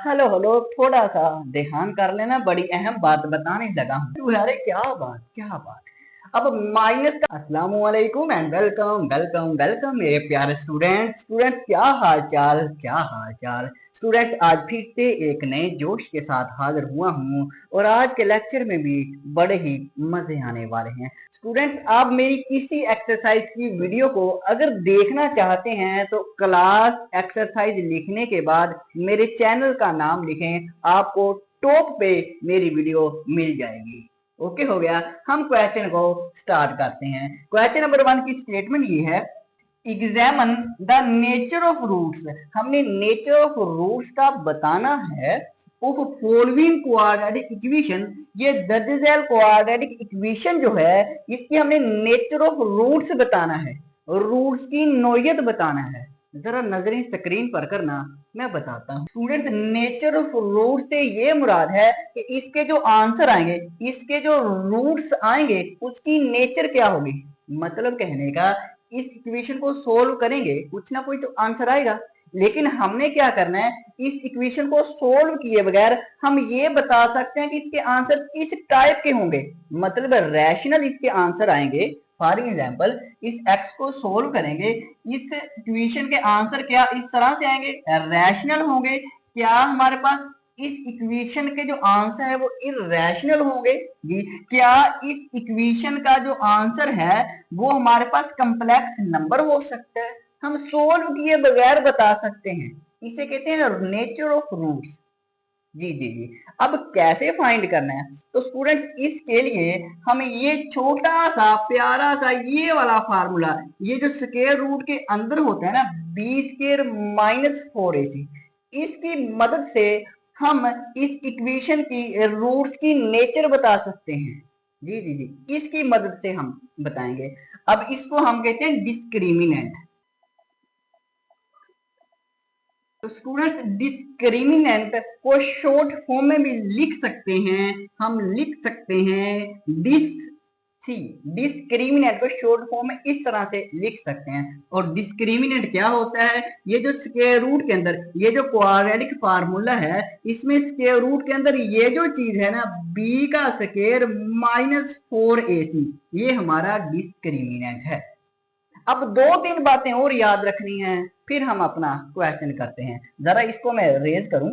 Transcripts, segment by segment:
Hello hello, थोड़ा सा ध्यान कर लेना, बड़ी अहम बात बताने लगा हूँ। अरे क्या बात क्या बात। अब माइनस का अस्सलाम वालेकुम एंड वेलकम वेलकम वेलकम मेरे प्यारे स्टूडेंट क्या हाल चाल स्टूडेंट्स। आज फिर से एक नए जोश के साथ हाजिर हुआ हूँ और आज के लेक्चर में भी बड़े ही मजे आने वाले हैं। स्टूडेंट्स, आप मेरी किसी एक्सरसाइज की वीडियो को अगर देखना चाहते हैं तो क्लास एक्सरसाइज लिखने के बाद मेरे चैनल का नाम लिखें, आपको टॉप पे मेरी वीडियो मिल जाएगी। ओके हो गया। हम क्वेश्चन को स्टार्ट करते हैं। क्वेश्चन नंबर 1 की स्टेटमेंट ये है, examine the nature of roots. हमने नेचर ऑफ रूट्स का बताना है ऑफ फॉलोइंग क्वाड्रेटिक इक्वेशन। ये दर्जैल क्वाड्रेटिक इक्वेशन जो है इसकी हमने नेचर ऑफ रूट्स बताना है, रूट्स की नोयत बताना है। जरा नजरें स्क्रीन पर करना, मैं बताता हूँ। स्टूडेंट्स, नेचर ऑफ रूट से ये मुराद है कि इसके जो आंसर आएंगे, इसके जो रूट्स आएंगे उसकी नेचर क्या होगी। मतलब कहने का, इस इक्वेशन को सोल्व करेंगे कुछ ना कोई तो आंसर आएगा, लेकिन हमने क्या करना है, इस इक्वेशन को सोल्व किए बगैर हम ये बता सकते हैं कि इसके आंसर किस टाइप के होंगे। मतलब रैशनल इसके आंसर आएंगे। फॉर एग्जाम्पल, इस x को सोल्व करेंगे, इस इक्वेशन के आंसर क्या इस तरह से आएंगे, रैशनल होंगे। क्या हमारे पास इस इक्वेशन के जो आंसर है वो इरैशनल होंगे जी। क्या इस इक्वेशन का जो आंसर है वो हमारे पास कम्प्लेक्स नंबर हो सकता है। हम सोल्व किए बगैर बता सकते हैं, इसे कहते हैं नेचर ऑफ रूट्स। जी जी जी। अब कैसे फाइंड करना है, तो स्टूडेंट्स इसके लिए हमें ये छोटा सा प्यारा सा ये वाला फार्मूला, ये जो स्क्वायर रूट के अंदर होता है ना, बी स्क्वायर माइनस 4ac, इसकी मदद से हम इस इक्वेशन की रूट्स की नेचर बता सकते हैं। जी जी जी, इसकी मदद से हम बताएंगे। अब इसको हम कहते हैं डिस्क्रिमिनेंट। तो स्टूडेंट्स, डिस्क्रिमिनेंट को शॉर्ट फॉर्म में भी लिख सकते हैं। हम लिख सकते हैं डिस्क्रिमिनेंट को शॉर्ट फॉर्म में इस तरह से लिख सकते हैं। और डिस्क्रिमिनेंट क्या होता है, ये जो स्क्वायर रूट के अंदर ये जो क्वाड्रेटिक फार्मूला है, इसमें स्क्वायर रूट के अंदर ये जो चीज है ना, b का स्क्वायर माइनस 4ac, ये हमारा डिस्क्रिमिनेंट है। अब 2-3 बातें और याद रखनी है, फिर हम अपना क्वेश्चन करते हैं। जरा इसको मैं रेज करूं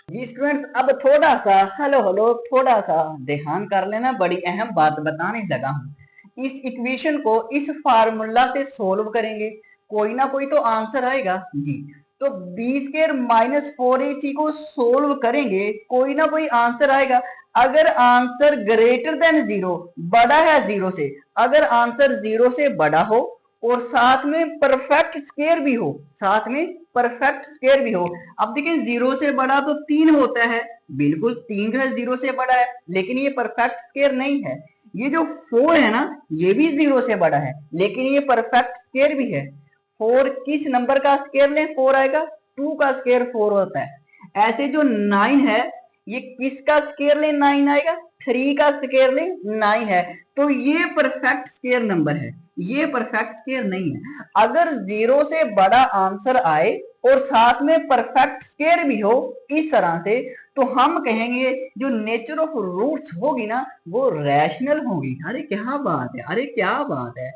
जी। स्टूडेंट्स, अब थोड़ा सा हेलो हेलो, थोड़ा सा ध्यान कर लेना, बड़ी अहम बात बताने लगा हूं। इस इक्वेशन को इस फार्मूला से सोल्व करेंगे, कोई ना कोई तो आंसर आएगा जी। तो बी स्क्वायर माइनस 4ac को सोल्व करेंगे, कोई ना कोई आंसर आएगा। अगर आंसर ग्रेटर देन 0, बड़ा है 0 से, अगर आंसर 0 से बड़ा हो और साथ में परफेक्ट स्क्वायर भी हो, साथ में परफेक्ट स्क्वायर भी हो। अब देखिए, 0 से बड़ा तो 3 होता है, बिल्कुल 3 जो है 0 से बड़ा है, लेकिन ये परफेक्ट स्क्वायर नहीं है। ये जो 4 है ना, ये भी 0 से बड़ा है, लेकिन ये परफेक्ट स्क्वायर भी है। 4 किस नंबर का स्क्वायर ले, 4 आएगा, 2 का स्क्वायर 4 होता है। ऐसे जो 9 है, ये किसका स्क्वायर ले, 9 आएगा, 3 का स्क्वायर ले 9 है। तो ये परफेक्ट स्क्वायर नंबर है, ये परफेक्ट स्क्वायर नहीं है। अगर 0 से बड़ा आंसर आए और साथ में परफेक्ट स्क्वायर भी हो इस तरह से, तो हम कहेंगे जो नेचर ऑफ रूट्स होगी ना, वो रैशनल होगी। अरे क्या बात है, अरे क्या बात है,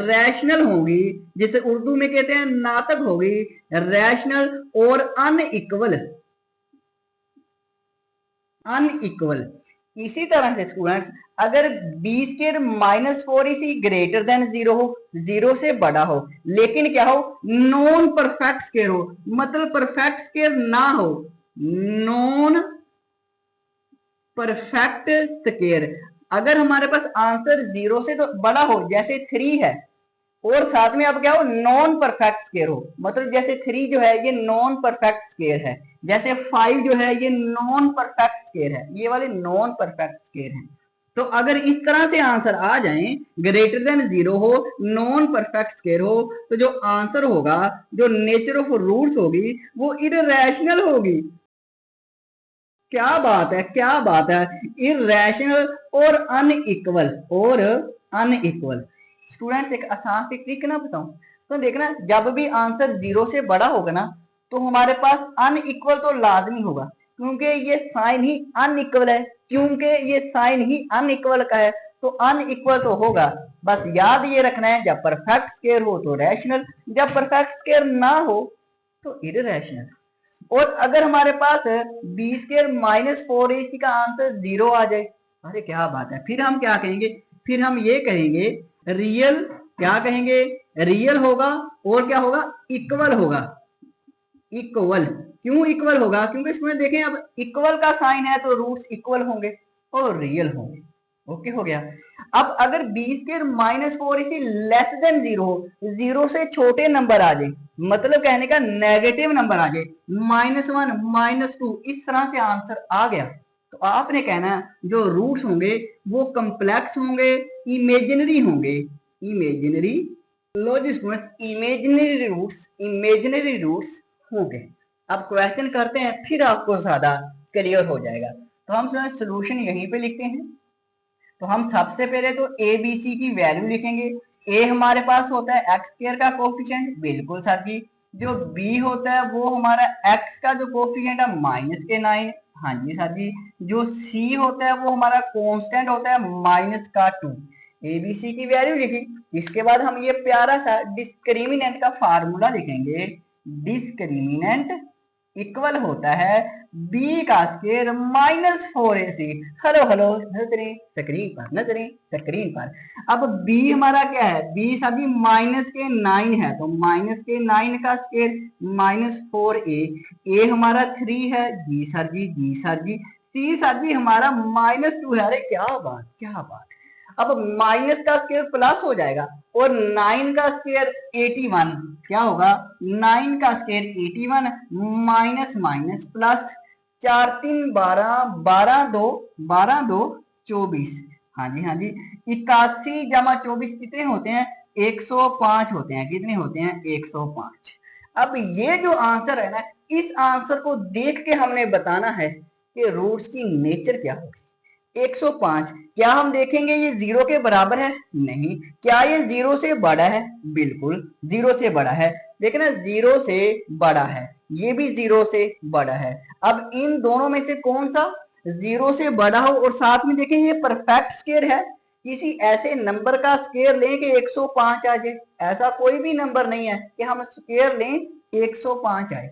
रैशनल होगी, जिसे उर्दू में कहते हैं नातक होगी, रैशनल और अनइक्वल। अनइक्वल। इसी तरह से स्टूडेंट्स, अगर b square minus 4ac greater than 0 हो, 0 से बड़ा हो, लेकिन क्या हो, नॉन परफेक्ट स्क्वायर हो, मतलब परफेक्ट स्क्वायर ना हो, नॉन परफेक्ट स्क्वायर। अगर हमारे पास आंसर 0 से तो बड़ा हो, जैसे 3 है, और साथ में अब क्या हो, नॉन परफेक्ट स्क्वायर हो, मतलब जैसे 3 जो है ये नॉन परफेक्ट स्क्वायर है, जैसे 5 जो है ये नॉन परफेक्ट स्क्वायर है, ये वाले नॉन परफेक्ट स्क्वायर हैं। तो अगर इस तरह से आंसर आ जाए, ग्रेटर देन 0 हो, नॉन परफेक्ट स्क्वायर हो, तो जो आंसर होगा, जो नेचर ऑफ रूट्स होगी, वो इररेशनल होगी। क्या बात है, क्या बात है, इररेशनल और अनइक्वल, और अनइक्वल। स्टूडेंट्स, एक आसान सी ट्रिक ना बताऊं, तो देखना, जब भी आंसर 0 से बड़ा होगा ना, तो हमारे पास अनइक्वल तो लाजमी होगा, क्योंकि ये साइन ही अनइक्वल है, क्योंकि ये साइन ही अनइक्वल का है, तो अनइक्वल तो होगा। बस याद ये रखना है, जब परफेक्ट स्क्वायर हो तो रैशनल, जब परफेक्ट स्क्वायर ना हो तो इररेशनल। और अगर हमारे पास बी स्क्वायर माइनस 4ac का आंसर 0 आ जाए, अरे क्या बात है, फिर हम क्या कहेंगे, फिर हम ये कहेंगे रियल, क्या कहेंगे, रियल होगा और क्या होगा, इक्वल होगा। इक्वल क्यों इक्वल होगा, क्योंकि इसमें देखें अब इक्वल का साइन है तो रूट्स इक्वल होंगे और रियल होंगे। ओके हो गया। अब अगर b square minus 4ac less than 0, 0 से छोटे नंबर आ जाए, मतलब कहने का नेगेटिव नंबर आ जाए, -1 -2, इस तरह से आंसर आ गया, तो आपने कहना जो रूट्स होंगे वो कम्प्लेक्स होंगे, इमेजिनरी होंगे, इमेजिनरी। लो जी स्टूडेंट्स, इमेजिनरी रूट्स होंगे। अब क्वेश्चन करते हैं, फिर आपको ज्यादा क्लियर हो जाएगा। तो हम सोल्यूशन यहीं पे लिखते हैं। तो हम सबसे पहले तो ए बी सी की वैल्यू लिखेंगे। ए हमारे पास होता है एक्स स्क्वायर का कोफिशिएंट, बिल्कुल सर जी। जो बी होता है वो हमारा एक्स का जो कोफिशिएंट है -9, हाँ जी सर जी। जो सी होता है वो हमारा कांस्टेंट होता है -2। ए बी सी की वैल्यू लिखी। इसके बाद हम ये प्यारा सा डिस्क्रिमिनेंट का फार्मूला लिखेंगे। डिस्क्रिमिनेंट इक्वल होता है बी का स्क्वायर -4ac। हेलो हेलो, नजरें स्क्रीन पर, नजरें स्क्रीन पर। अब बी हमारा क्या है, बी सभी -9 है, तो -9 का स्क्वायर -4a। ए हमारा 3 है, जी सर जी, जी सर जी। सी सर जी हमारा -2 है। अरे क्या बात, क्या बात। अब माइनस का स्क्वायर प्लस हो जाएगा और 9 का स्क्वायर 81, क्या होगा, 9 का स्क्वायर 81 माइनस माइनस प्लस, 4 3 12, 12 2 24। हाँ जी हाँ जी, 81 जमा 24 कितने होते हैं, 105 होते हैं। कितने होते हैं, 105। अब ये जो आंसर है ना, इस आंसर को देख के हमने बताना है कि रूट्स की नेचर क्या होगी। 105, क्या हम देखेंगे ये 0 के बराबर है, नहीं। क्या ये 0 से बड़ा है, बिल्कुल 0 से बड़ा है। देखना 0 से बड़ा है, ये भी 0 से बड़ा है। अब इन दोनों में से कौन सा 0 से बड़ा हो, और साथ में देखें ये परफेक्ट स्क्वायर है। किसी ऐसे नंबर का स्क्वायर लें कि 105 आ जाए, ऐसा कोई भी नंबर नहीं है कि हम स्क्वायर लें 105 आए,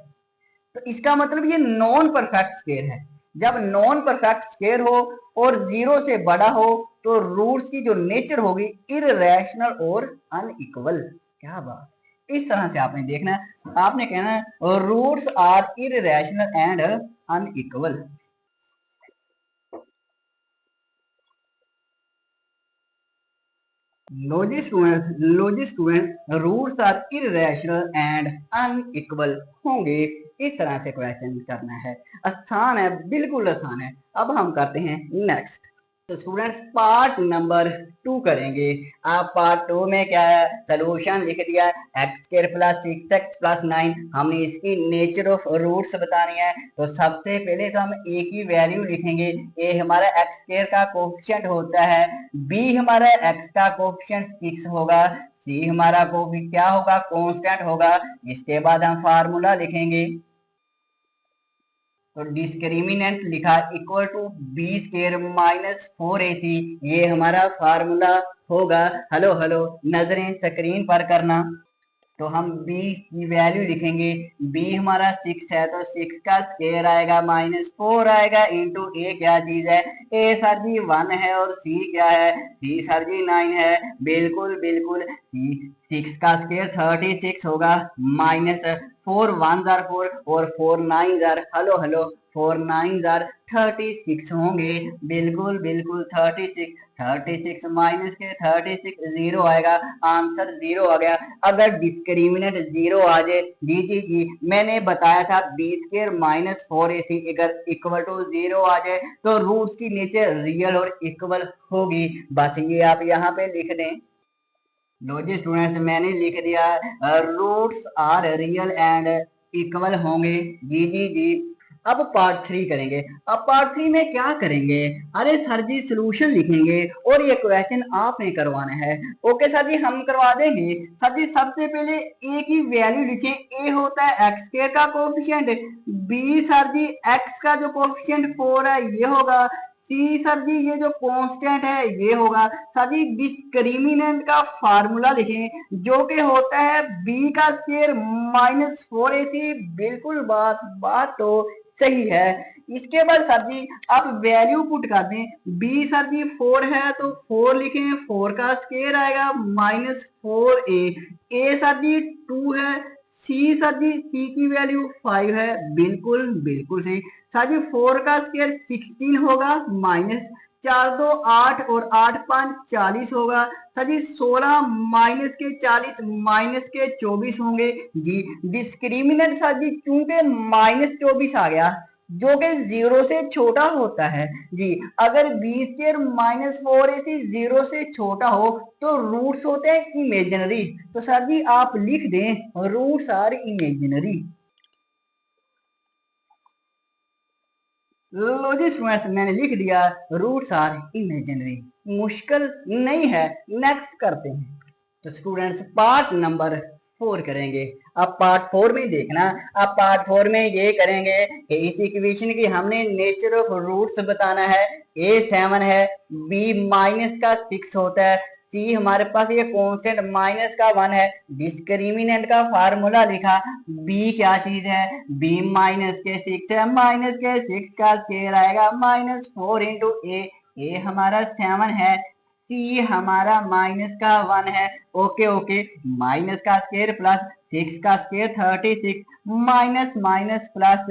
तो इसका मतलब ये नॉन परफेक्ट स्क्वायर है। जब नॉन परफेक्ट स्क्वायर हो और 0 से बड़ा हो तो रूट्स की जो नेचर होगी इररेशनल और अनइक्वल। क्या बात, इस तरह से आपने देखना है, आपने कहना है roots are irrational and unequal. Logic student, roots are irrational and unequal होंगे। इस तरह से क्वेश्चन करना है, आसान है, बिल्कुल आसान है। अब हम करते हैं नेक्स्ट। तो स्टूडेंट्स पार्ट नंबर 2 करेंगे। आप पार्ट 2 में क्या है, सोल्यूशन लिख दिया है, x square plus 6x plus 9। हमने इसकी नेचर ऑफ रूट्स बतानी है। तो सबसे पहले तो हम ए की वैल्यू लिखेंगे। ए हमारा एक्स स्क्वायर का कोफिशिएंट होता है, बी हमारा एक्स का कोफिशिएंट 6 होगा, सी हमारा कोफिशिएंट क्या होगा, कांस्टेंट होगा। इसके बाद हम फार्मूला लिखेंगे। तो डिस्क्रिमिनेंट लिखा equal to be square -4ac, ये हमारा फार्मूला होगा। हेलो हेलो, नजरें स्क्रीन पर करना। तो हम b की वैल्यू लिखेंगे। b हमारा 6 है, तो 6 का स्क्वायर आएगा -4 आएगा इंटू a क्या चीज है, a सर जी 1 है, और c क्या है, c सर जी 9 है। बिल्कुल बिल्कुल, 6 का स्क्वायर 36 होगा, -4 1 जार 4 और 4 9 जार, हेलो हेलो, 4 9 जार 36 होंगे। बिल्कुल बिल्कुल 36, 36 माइनस के 36 0 आएगा, आंसर 0 आ गया। अगर डिस्क्रिमिनेंट 0 आ जाए, जी जी जी, मैंने बताया था बी स्क्वायर -4ac अगर इक्वल टू 0 आ जाए तो रूट्स की नेचर रियल और इक्वल होगी। बस ये आप यहाँ पे लिख दें। लो जी स्टूडेंट्स, मैंने लिख दिया roots are real and equal होंगे। जी जी जी, अब पार्ट 3 करेंगे। अब पार्ट 3 में क्या करेंगे? अरे सर जी सोल्यूशन लिखेंगे और ये क्वेश्चन आपने करवाना है। ओके सर जी हम करवा देंगे। सर जी सबसे पहले ए की वैल्यू लिखें। ए होता है एक्स स्क्वायर का कोफिशिएंट, बी सर जी एक्स का जो कोफिशिएंट 4 है ये होगा, सी सर जी ये जो कांस्टेंट है ये होगा। सर जी डिस्क्रिमिनेंट का फार्मूला लिखें जो कि होता है बी का स्क्वायर माइनस 4ac। बिल्कुल बात तो सही है। इसके बाद सर जी आप वैल्यू पुट कर दें। बी सर जी 4 है तो 4 लिखें, 4 का स्क्वायर आएगा माइनस 4a। ए सर जी 2 है, सी सर जी सी की वैल्यू 5 है। बिल्कुल सही। सर जी 4 का स्क्वायर 16 होगा माइनस 4 2 8 और 8 5 40 होगा। सर जी 16 माइनस के 40 माइनस के 24 होंगे जी। डिस्क्रिमिनेंट सर जी क्योंकि माइनस 24 आ गया जो कि जीरो से छोटा होता है जी। अगर b square minus 4ac zero से छोटा हो तो रूट्स होते हैं इमेजिनरी। तो सर जी आप लिख दें रूट्स आर इमेजिनरी। लो जी स्टूडेंट्स मैंने लिख दिया रूट्स आर इमेजिनरी। मुश्किल नहीं है, नेक्स्ट करते हैं। तो स्टूडेंट्स पार्ट नंबर 4 करेंगे। अब पार्ट 4 में देखना, अब पार्ट 4 में ये करेंगे कि इस इक्वेशन की हमने नेचर ऑफ रूट्स बताना है। ए 7 है, बी माइनस का 6 होता है, सी हमारे पास ये कांस्टेंट माइनस का 1 है। डिस्क्रिमिनेंट का फार्मूला लिखा। बी क्या चीज है? बी माइनस के 6 है, माइनस के 6 का स्क्वायर आएगा माइनस 4 इंटू ए। ए हमारा 7 है, सी हमारा माइनस का 1 है। ओके माइनस का स्क्वायर प्लस 6 का स्क्वायर 36 माइनस माइनस प्लस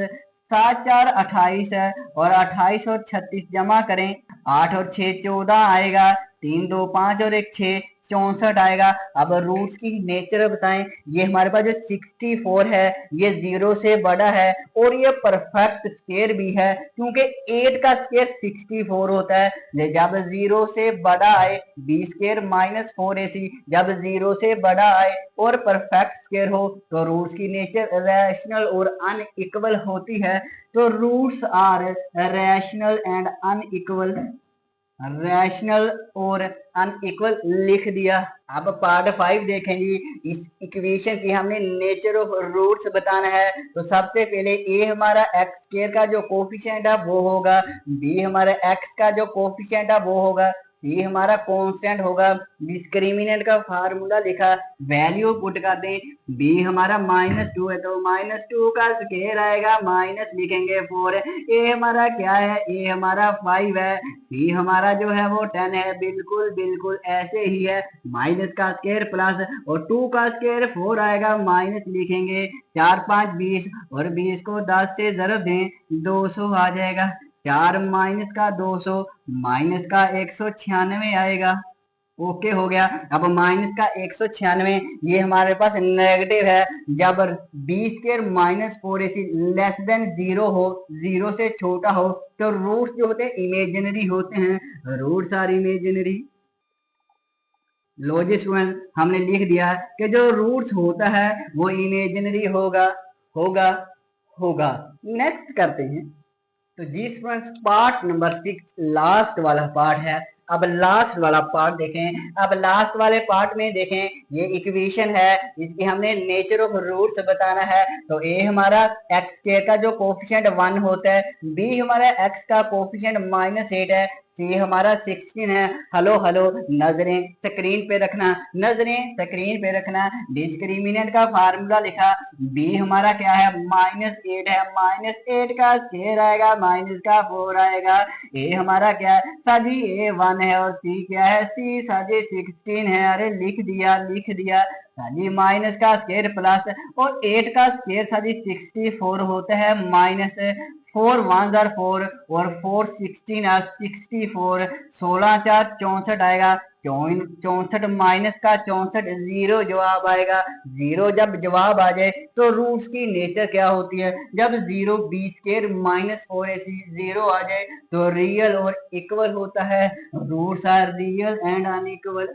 7 4 28 है और 28 और 36 जमा करें 8 और 6 14 आएगा, 3 2 5 और 1 6 64 आएगा। अब रूट्स की नेचर बताएं। ये हमारे पास जो 64 है ये जीरो से बड़ा है और ये परफेक्ट स्क्वायर भी है क्योंकि 8 का स्क्वायर 64 होता है। जब जीरो से बड़ा आए बी स्क्वायर माइनस 4ac, जब जीरो से बड़ा आए और परफेक्ट स्क्वायर हो तो रूट्स की नेचर रैशनल और अनइक्वल होती है। तो roots are rational and unequal, rational और अनइक्वल लिख दिया। अब पार्ट 5 देखेंगे। इस इक्वेशन की हमने नेचर ऑफ रूट्स बताना है। तो सबसे पहले ए हमारा एक्स स्क्वायर का जो कोफिशिएंट है वो होगा, बी हमारा एक्स का जो कोफिशिएंट है वो होगा, सी हमारा कांस्टेंट होगा। डिस्क्रिमिनेंट का फार्मूला लिखा, वैल्यू पुट कर दें। बी हमारा -2 है तो -2 का स्क्वायर आएगा, माइनस लिखेंगे 4 है। ए हमारा क्या है? ए हमारा 5 है। सी हमारा जो है वो 10 है। बिल्कुल ऐसे ही है। माइनस का स्क्वायर प्लस और 2 का स्क्वायर 4 आएगा, माइनस लिखेंगे। 4 5 20 और 20 को 10 से ज़रब दें 200 आ जाएगा। 4 माइनस का 200 माइनस का 196 आएगा। ओके हो गया। अब माइनस का 196 ये हमारे पास नेगेटिव है। जब b square minus 4ac less than zero हो, जीरो से छोटा हो तो रूट्स जो होते हैं इमेजिनरी होते हैं। Roots are imaginary. लो जी स्टूडेंट हमने लिख दिया कि जो रूट्स होता है वो इमेजिनरी होगा होगा होगा। नेक्स्ट करते हैं। तो जी स्टूडेंट्स पार्ट नंबर 6 लास्ट वाला पार्ट है। अब लास्ट वाला पार्ट देखें। अब लास्ट वाले पार्ट में देखें ये इक्वेशन है, इसकी हमने नेचर ऑफ रूट्स बताना है। तो ए हमारा एक्स स्क्वायर का जो कोफिशिएंट 1 होता है, बी हमारा एक्स का कोफिशिएंट -8 है, सी हमारा 16 है। हेलो नजरें स्क्रीन पे रखना, नजरें स्क्रीन पे रखना। डिस्क्रिमिनेंट का फार्मूला लिखा। बी हमारा क्या है? -8 है, -8 का स्क्वायर आएगा, माइनस का 4 आएगा। ए हमारा क्या है? सभी ए 1 है और सी क्या है? सी सभी 16 है। अरे लिख दिया सभी माइनस का स्क्वायर प्लस और 8 का स्क्वायर सभी 64 होता है, माइनस 4 1 4 और 4 16 है 64, 16 4 64 आएगा। 64 माइनस का 64 जीरो जवाब आएगा। जीरो जब जवाब आ जाए तो रूट्स की नेचर क्या होती है? जब zero B square -4ac zero आ जाए तो रियल और इक्वल होता है। Roots are real and unequal.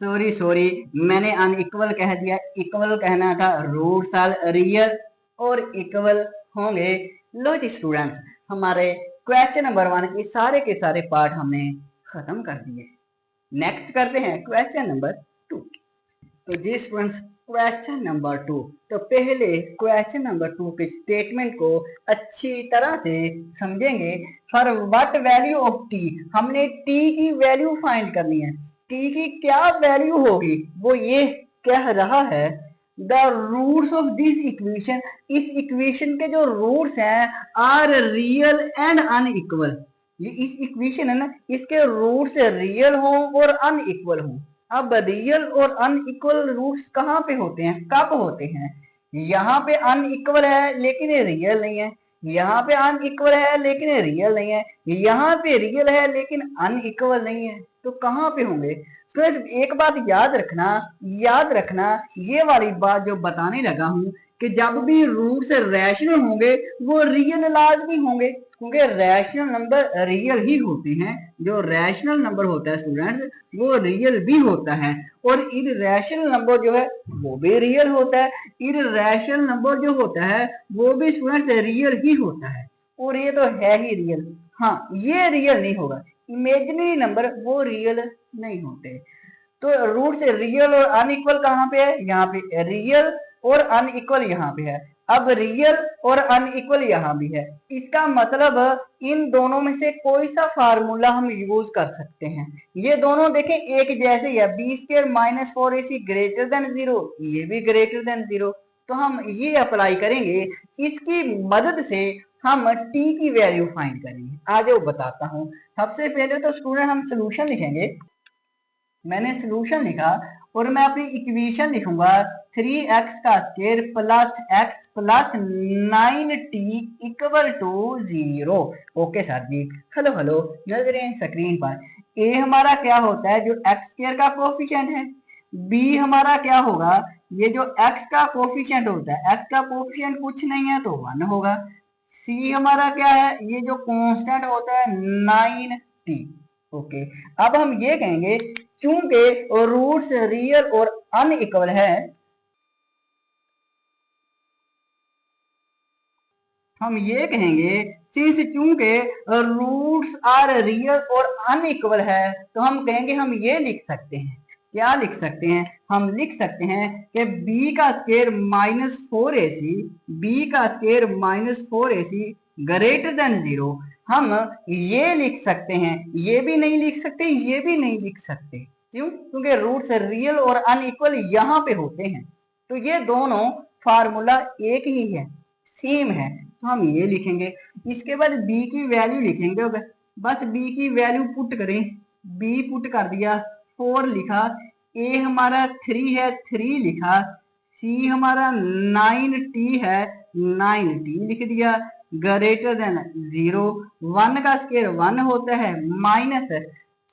Sorry मैंने अनइक्वल कह दिया, इक्वल कहना था। रूट्स आर रियल और इक्वल होंगे। लो जी स्टूडेंट्स, हमारे क्वेश्चन नंबर 1 के सारे पार्ट हमने खत्म कर दिए। नेक्स्ट करते हैं क्वेश्चन नंबर 2। तो जी स्टूडेंट्स, क्वेश्चन नंबर 2, तो पहले क्वेश्चन नंबर 2 के स्टेटमेंट को अच्छी तरह से समझेंगे। For what value of T, हमने टी की वैल्यू फाइंड करनी है। टी की क्या वैल्यू होगी, वो ये कह रहा है the roots of this equation, इस इक्वेशन के जो रूट्स हैं आर रियल एंड अनइक्वल। ये इस इक्वेशन है ना, इसके रूट्स रियल हो और अनइक्वल हो। अब रियल और अनइक्वल रूट्स कहाँ पे होते हैं, कब होते हैं? यहाँ पे अनइक्वल है लेकिन ये रियल नहीं है, यहाँ पे अनइक्वल है लेकिन ये रियल नहीं है, यहाँ पे रियल है लेकिन अनइक्वल नहीं है, तो कहाँ पे होंगे? तो एक बात याद रखना ये वाली बात जो बताने लगा हूं कि जब भी रूट्स रैशनल होंगे वो रियल लाजमी होंगे, क्योंकि रैशनल नंबर रियल ही होते हैं। जो रैशनल नंबर होता है स्टूडेंट्स वो रियल भी होता है, और इररेशनल नंबर जो है वो भी रियल होता है। इररेशनल नंबर जो होता है वो भी स्टूडेंट्स रियल ही होता है, और ये तो है ही रियल। हाँ, ये रियल नहीं होगा, इमेजिनरी नंबर वो रियल नहीं होते। तो रूट से रियल और अनइक्वल कहाँ पे है, यहाँ पे रियल और अनइक्वल यहाँ पे है। अब रियल और अनइक्वल यहाँ भी है, इसका मतलब इन दोनों में से कोई सा फार्मूला हम यूज कर सकते हैं। ये दोनों देखें एक जैसे ही है, b square minus 4ac greater than 0, ये भी ग्रेटर देन 0, तो हम ये अप्लाई करेंगे। इसकी मदद से हम टी की वैल्यू फाइंड करेंगे। आज वो बताता हूँ। सबसे पहले तो स्टूडेंट हम सोल्यूशन लिखेंगे। मैंने सोल्यूशन लिखा और मैं अपनी इक्वेशन लिखूंगा 3x का square plus x plus 9t equal to 0। Okay sir जी, हेलो हेलो, नजरें स्क्रीन पर। a हमारा क्या होता है, जो x स्क्वायर का कोफिशिएंट है। b हमारा क्या होगा, ये जो x का कोफिशिएंट होता है, x का कोफिशिएंट कुछ नहीं है तो 1 होगा। c हमारा क्या है, ये जो कांस्टेंट होता है 9t। ओके, अब हम ये कहेंगे चूंकि रूट्स रियल और अनइक्वल है, हम ये कहेंगे सिंस चूंकि रूट्स आर रियल और अनइक्वल है, तो हम कहेंगे हम ये लिख सकते हैं, क्या लिख सकते हैं, हम लिख सकते हैं कि b का स्क्वायर माइनस 4ac, b का square minus 4ac greater than 0। हम ये लिख सकते हैं, ये भी नहीं लिख सकते, ये भी नहीं लिख सकते। क्यों? क्योंकि रूट्स रियल और अनइक्वल यहाँ पे होते हैं, तो ये दोनों फार्मूला एक ही है, सेम है, तो हम ये लिखेंगे। इसके बाद b की वैल्यू लिखेंगे, बस b की वैल्यू पुट करें, b पुट कर दिया, 4 लिखा, a हमारा 3 है 3 लिखा, c हमारा 9t है 9t लिख दिया, ग्रेटर देन 0। 1 का स्क्वायर 1 होता है, माइनस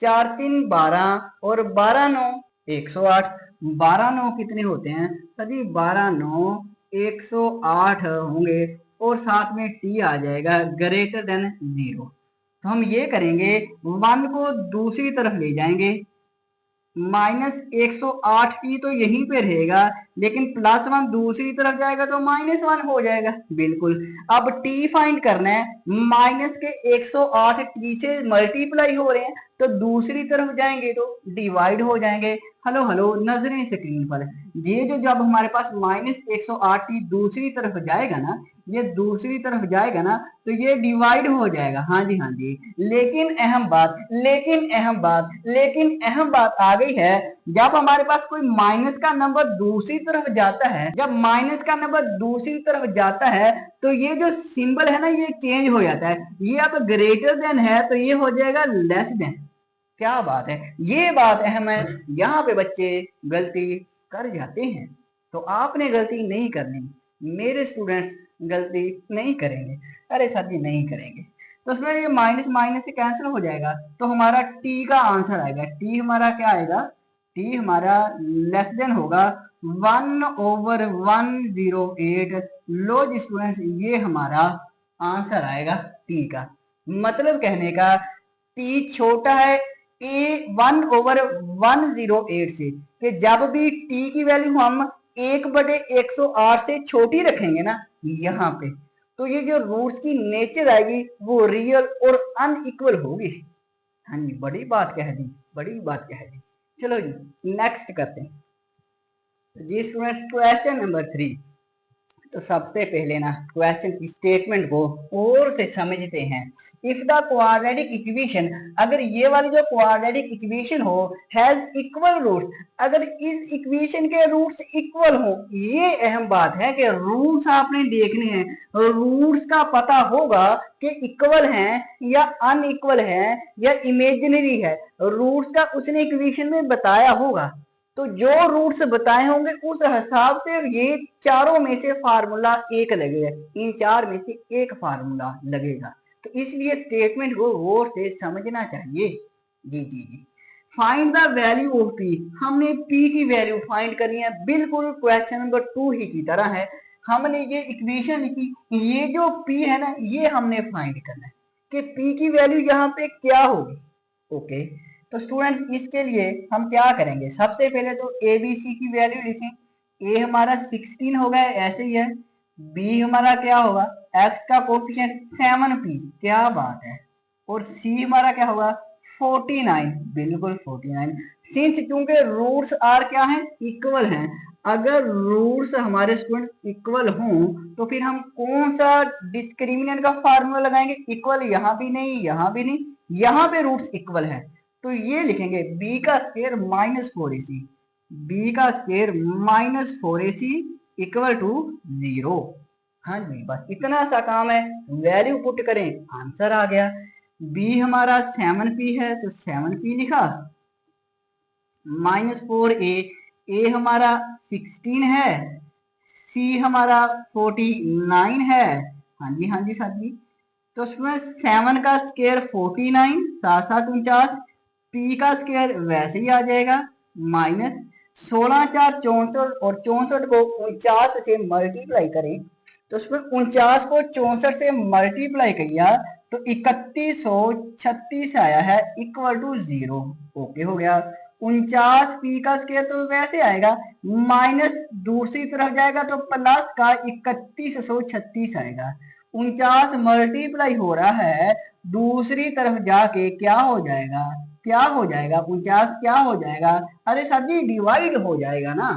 4 3 12 और 12 9 108। 12 9 कितने होते हैं सभी, 12 9 108 होंगे, और साथ में t आ जाएगा ग्रेटर देन 0। तो हम ये करेंगे, 1 को दूसरी तरफ ले जाएंगे, माइनस 108t तो यहीं पे रहेगा, लेकिन प्लस 1 दूसरी तरफ जाएगा तो माइनस 1 हो जाएगा। बिल्कुल, अब t फाइंड करना है, माइनस के 108t से मल्टीप्लाई हो रहे हैं, तो दूसरी तरफ जाएंगे तो डिवाइड हो जाएंगे। हेलो हेलो, नजरें स्क्रीन पर। ये जो जब हमारे पास माइनस 108t दूसरी तरफ जाएगा ना, ये दूसरी तरफ जाएगा ना, तो ये डिवाइड हो जाएगा। हाँ जी हाँ जी, लेकिन अहम बात आ गई है, जब हमारे पास कोई माइनस का नंबर दूसरी तरफ जाता है, जब माइनस का नंबर दूसरी तरफ जाता है, तो ये जो सिंबल है ना ये चेंज हो जाता है। ये अब ग्रेटर देन है तो ये हो जाएगा लेस देन। क्या बात है, ये बात अहम है। यहाँ पे बच्चे गलती कर जाते हैं, तो आपने गलती नहीं करनी, मेरे स्टूडेंट्स गलती नहीं करेंगे। अरे सर जी नहीं करेंगे, तो उसमें ये माइनस माइनस से कैंसिल हो जाएगा, तो हमारा टी का आंसर आएगा। टी हमारा क्या आएगा, टी हमारा लेस देन होगा 1/108। लो जी स्टूडेंट्स, ये हमारा आंसर आएगा टी का। मतलब कहने का टी छोटा है ए 1/108 से, कि जब भी टी की वैल्यू हम 1/108 से छोटी रखेंगे ना यहाँ पे, तो ये जो रूट्स की नेचर आएगी वो रियल और अनइक्वल होगी। हाँ जी, बड़ी बात कह दी, बड़ी बात कह दी। चलो जी नेक्स्ट करते हैं। तो जी स्टूडेंट्स क्वेश्चन नंबर 3। तो सबसे पहले ना क्वेश्चन की स्टेटमेंट को और से समझते हैं। इफ द क्वाड्रेटिक इक्वेशन, अगर ये वाली जो क्वाड्रेटिक इक्वेशन हो हैज इक्वल रूट्स, अगर इस इक्वेशन के रूट्स इक्वल हो, ये अहम बात है कि रूट्स आपने देखने हैं, रूट्स का पता होगा कि इक्वल हैं या अनइक्वल हैं या इमेजिनरी है, रूट्स का उसने इक्वेशन में बताया होगा। तो जो रूट्स बताए होंगे उस हिसाब से ये चारों में से फार्मूला एक लगेगा, इन चार में से एक फार्मूला लगेगा। तो इसलिए स्टेटमेंट को गौर से समझना चाहिए। जी जी जी। Find the value of P, हमने पी की वैल्यू फाइंड करनी है, बिल्कुल क्वेश्चन नंबर 2 ही की तरह है। हमने ये इक्वेशन लिखी, ये जो पी है ना ये हमने फाइंड करना है कि पी की वैल्यू यहाँ पे क्या होगी। ओके, तो स्टूडेंट्स इसके लिए हम क्या करेंगे, सबसे पहले तो ए बी सी की वैल्यू लिखें। ए हमारा 16 होगा ऐसे ही है, बी हमारा क्या होगा, एक्स का कोफिशिएंट 7p, क्या बात है, और सी हमारा क्या होगा 49, बिल्कुल 49। सिंस क्योंकि रूट्स आर क्या है, इक्वल हैं, अगर रूट्स हमारे स्टूडेंट इक्वल हों तो फिर हम कौन सा डिस्क्रिमिनेंट का फार्मूला लगाएंगे, इक्वल यहाँ भी नहीं यहाँ भी नहीं, यहाँ पे रूट्स इक्वल है तो ये लिखेंगे b का स्क्वायर माइनस 4ac, b का square minus 4ac equal to 0। हाँ जी, बस इतना सा काम है, वैल्यू पुट करें आंसर आ गया। b हमारा 7p है तो 7p लिखा, माइनस 4a, a हमारा 16 है, c हमारा 49 है। हाँ जी हाँ जी साथी, तो उसमें 7 का स्क्वायर 49, 7 7 49, पी का स्क्वायर वैसे ही आ जाएगा माइनस 16 4 64, और 64 को 49 से मल्टीप्लाई करें तो उसमें 49 को 64 से मल्टीप्लाई किया तो 3136 आया है इक्वल टू 0। ओके हो गया। 49 पी का स्क्वायर तो वैसे आएगा, माइनस दूसरी तरफ जाएगा तो प्लस का 3136 आएगा। 49 मल्टीप्लाई हो रहा है, दूसरी तरफ जाके क्या हो जाएगा, क्या हो जाएगा, 49 क्या हो जाएगा, अरे सर जी डिवाइड हो जाएगा ना,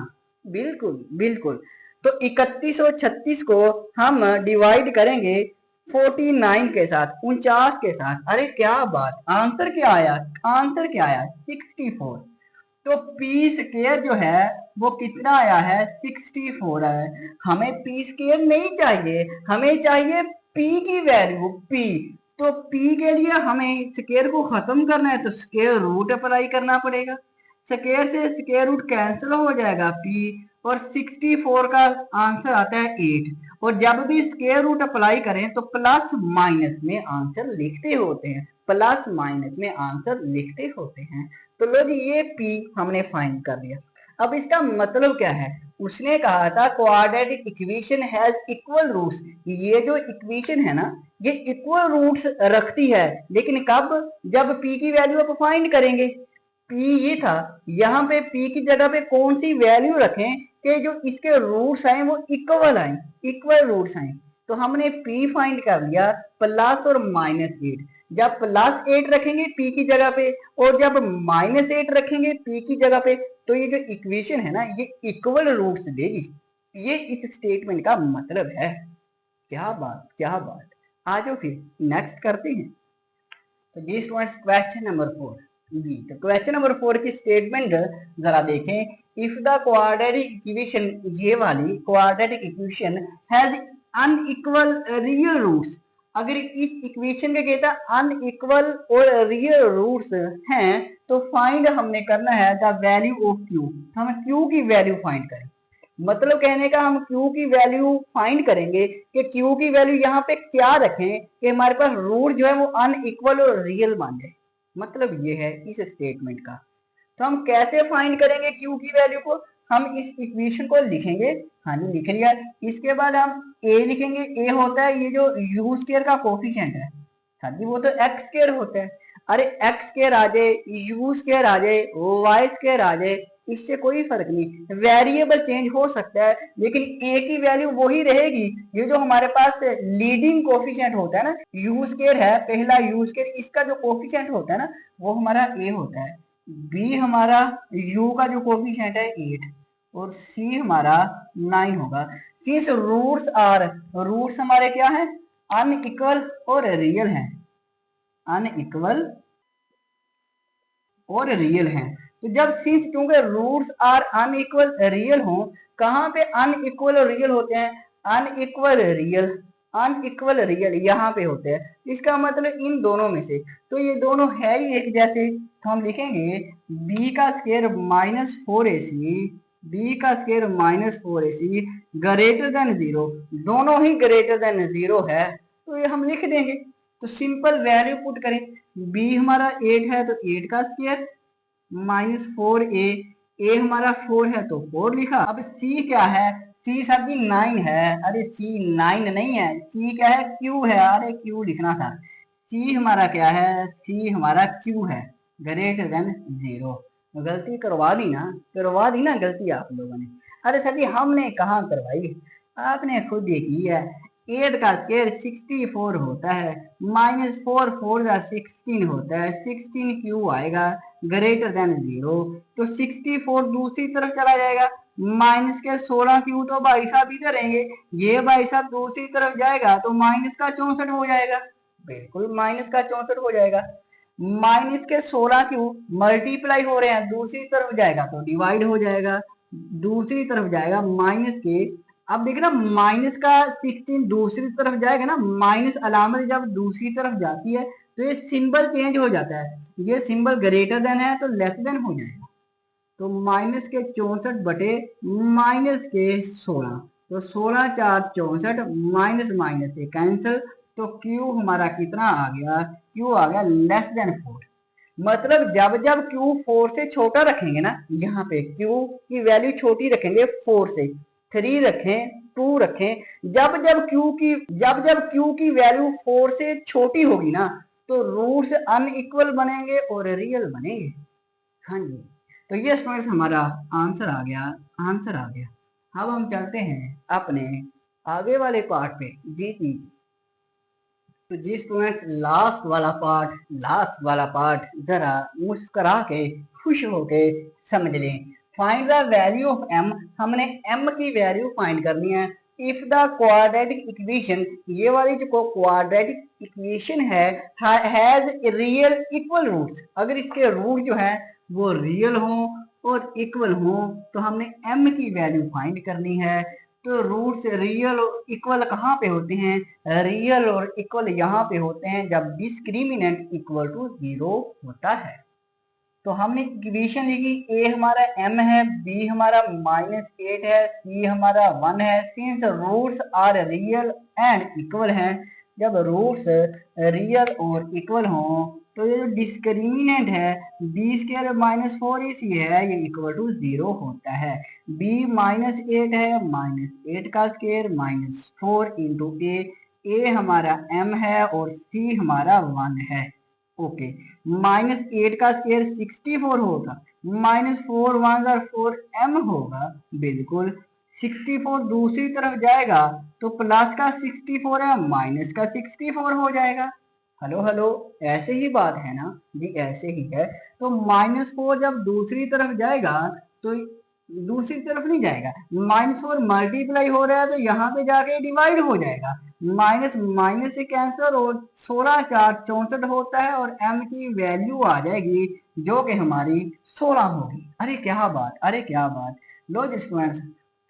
बिल्कुल बिल्कुल। तो 3136 को हम डिवाइड करेंगे 49 के साथ, 49 के साथ, अरे क्या बात, आंसर क्या आया, आंसर क्या आया 64। तो पी स्क्वायर जो है वो कितना आया है 64 है। हमें पी स्क्वायर नहीं चाहिए, हमें चाहिए पी की वैल्यू पी। तो पी के लिए हमें स्क्वायर को खत्म करना है तो स्क्वायर रूट अप्लाई करना पड़ेगा, स्क्वायर से स्क्वायर रूट कैंसिल हो जाएगा पी, और 64 का आंसर आता है 8। और जब भी स्क्वायर रूट अप्लाई करें तो प्लस माइनस में आंसर लिखते होते हैं, प्लस माइनस में आंसर लिखते होते हैं। तो लो जी ये P हमने फाइंड कर लिया। अब इसका मतलब क्या है, उसने कहा था quadratic equation has equal roots, ये जो इक्वेशन है ना ये इक्वल रूट्स रखती है, लेकिन कब, जब P की वैल्यू आप फाइंड करेंगे। P ये था, यहाँ पे P की जगह पे कौन सी वैल्यू रखें कि जो इसके रूट्स आए वो इक्वल आए, इक्वल रूट्स आए। तो हमने P फाइंड कर लिया प्लस और माइनस 8। जब प्लस 8 रखेंगे P की जगह पे और जब माइनस 8 रखेंगे P की जगह पे तो ये जो इक्वेशन है ना ये इक्वल रूट्स देगी, ये इस स्टेटमेंट का मतलब है। क्या बात क्या बात, आ जाओ फिर नेक्स्ट करते हैं। तो जी स्टूडेंट्स क्वेश्चन नंबर 4 जी, तो क्वेश्चन नंबर 4 की स्टेटमेंट जरा देखें। इफ द क्वाड्रेटिक इक्वेशन, ये वाली quadratic equation has unequal real roots, अगर इस इक्वेशन के कहता अनइक्वल और रियल रूट्स हैं तो फाइंड हमने करना है द वैल्यू ऑफ क्यू, तो हमें क्यू की वैल्यू फाइंड करें। मतलब कहने का हम क्यू की वैल्यू फाइंड करेंगे कि क्यू की वैल्यू यहाँ पे क्या रखें कि हमारे पास रूट जो है वो अनइक्वल और रियल मान जाए, मतलब ये है इस स्टेटमेंट का। तो हम कैसे फाइंड करेंगे क्यू की वैल्यू को, हम इस इक्वेशन को लिखेंगे, हाँ जी लिख लिया। इसके बाद हम ए लिखेंगे, ए होता है ये जो यू स्क्वायर का कोफिशिएंट है, हाँ जी वो तो एक्स स्क्वायर होता है, अरे एक्स स्क्वायर आ जाए, यू स्क्वायर आ जाए, वाई स्क्वायर आ जाए, इससे कोई फर्क नहीं, वेरिएबल चेंज हो सकता है लेकिन ए की वैल्यू वही रहेगी। ये जो हमारे पास लीडिंग कोफिशिएंट होता है ना, यू स्क्वायर है पहला यू स्क्वायर, इसका जो कोफिशिएंट होता है ना वो हमारा ए होता है, बी हमारा यू का जो कोफिशिएंट है 8 और सी हमारा 9 होगा। सिंस रूट्स हमारे क्या है, अनइक्वल और रियल है, अनइक्वल और रियल हैं। तो जब सिंस क्योंकि रूट्स आर अनइक्वल रियल हो, कहाँ पे अनइक्वल और रियल होते हैं, अनइक्वल रियल, अनइक्वल रियल यहाँ पे होते हैं, इसका मतलब इन दोनों में से, तो ये दोनों है ही एक जैसे, तो हम लिखेंगे b का स्क्वायर माइनस 4ac, b का square minus 4ac greater than 0, दोनों ही ग्रेटर देन 0 है, तो ये हम लिख देंगे। तो सिंपल वैल्यू पुट करें, b हमारा 8 है तो 8 का स्क्वायर माइनस 4a, a हमारा 4 है तो 4 लिखा। अब c क्या है, c सर जी 9 है, अरे c 9 नहीं है, c क्या है q है, अरे q लिखना था, c हमारा क्या है, c हमारा q है ग्रेटर देन 0। गलती करवा दी ना गलती आप लोगों ने। अरे सर जी हमने कहाँ करवाई, आपने खुद ही की है। 8 का स्क्वायर 64 होता है, माइनस 4 4 का 16 होता है, 16 क्यू आएगा ग्रेटर देन 0, तो 64 दूसरी तरफ चला जाएगा, माइनस के 16 क्यू तो भाई साहब इधर रहेंगे, ये भाई साहब दूसरी तरफ जाएगा तो माइनस का 64 हो जाएगा, बिल्कुल माइनस का 64 हो जाएगा। माइनस के 16 क्यू मल्टीप्लाई हो रहे हैं, दूसरी तरफ जाएगा तो डिवाइड हो जाएगा, दूसरी तरफ जाएगा माइनस के, अब देख ना माइनस का 16 दूसरी तरफ जाएगा ना, माइनस अलामत जब दूसरी तरफ जाती है तो ये सिंबल चेंज हो जाता है, ये सिंबल ग्रेटर देन है तो लेस देन हो जाएगा, तो माइनस के 64 बटे माइनस के 16, तो 16 4 64, माइनस माइनस से कैंसिल, तो क्यू हमारा कितना आ गया, क्यू आ गया लेस देन 4। मतलब जब जब Q 4 से छोटा रखेंगे ना, यहाँ पे Q की वैल्यू छोटी रखेंगे 4 से, 3 रखें 2 रखें, जब जब Q की वैल्यू 4 से छोटी होगी ना तो रूट्स अनइक्वल बनेंगे और रियल बनेंगे। हाँ जी, तो ये स्टूडेंट्स हमारा आंसर आ गया, आंसर आ गया। अब हम चलते हैं अपने आगे वाले पार्ट पे। जी जी, तो जी स्टूडेंट लास्ट वाला पार्ट जरा मुस्कुरा के खुश होके समझ लें। Find the value of m, हमने m की वैल्यू फाइंड करनी है। इफ द क्वाड्रेटिक इक्वेशन, ये वाली जो क्वाड्रेटिक इक्वेशन है, हैज रियल इक्वल रूट्स, अगर इसके रूट जो है वो रियल हो और इक्वल हो तो हमने m की वैल्यू फाइंड करनी है। तो रूट्स रियल और इक्वल कहाँ पे होते हैं, रियल और इक्वल यहाँ पे होते हैं जब डिस्क्रिमिनेंट इक्वल टू 0 होता है। तो हमने इक्वेशन लिखी, a हमारा m है, b हमारा -8 है, c हमारा 1 है। Since roots are real and equal हैं, जब रूट्स रियल और इक्वल हों तो ये जो डिस्क्रिमिनेंट है b स्क्वायर -4ac है, ये इक्वल टू 0 होता है। b -8 है, -8 का स्क्वायर -4 इंटू a हमारा m है और c हमारा 1 है। ओके, -8 का स्क्वायर 64 होगा, -4 1 4 m होगा, बिल्कुल 64 दूसरी तरफ जाएगा तो प्लस का 64 है, माइनस का 64 हो जाएगा। हेलो हेलो, ऐसे ही बात है ना जी, ऐसे ही है। तो -4 जब दूसरी तरफ जाएगा तो दूसरी तरफ नहीं जाएगा, -4 मल्टीप्लाई हो रहा है तो यहाँ पे जाके डिवाइड हो जाएगा, माइनस माइनस से कैंसर और 16 4 64 होता है और m की वैल्यू आ जाएगी जो कि हमारी 16 होगी। अरे क्या बात, अरे क्या बात। लो स्टूडेंट्स,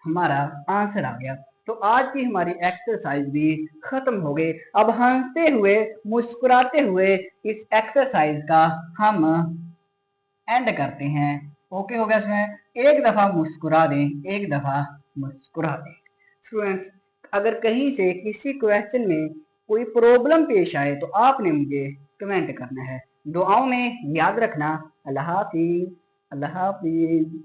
हमारा आंसर आ गया। तो आज की हमारी एक्सरसाइज भी खत्म हो गई। अब हंसते हुए मुस्कुराते हुए इस एक्सरसाइज का हम एंड करते हैं। ओके हो गया, इसमें एक दफा मुस्कुरा दें, एक दफा मुस्कुरा दें। स्टूडेंट्स, अगर कहीं से किसी क्वेश्चन में कोई प्रॉब्लम पेश आए तो आपने मुझे कमेंट करना है। दुआओं में याद रखना। अल्लाह हाफिज, अल्लाह हाफिज।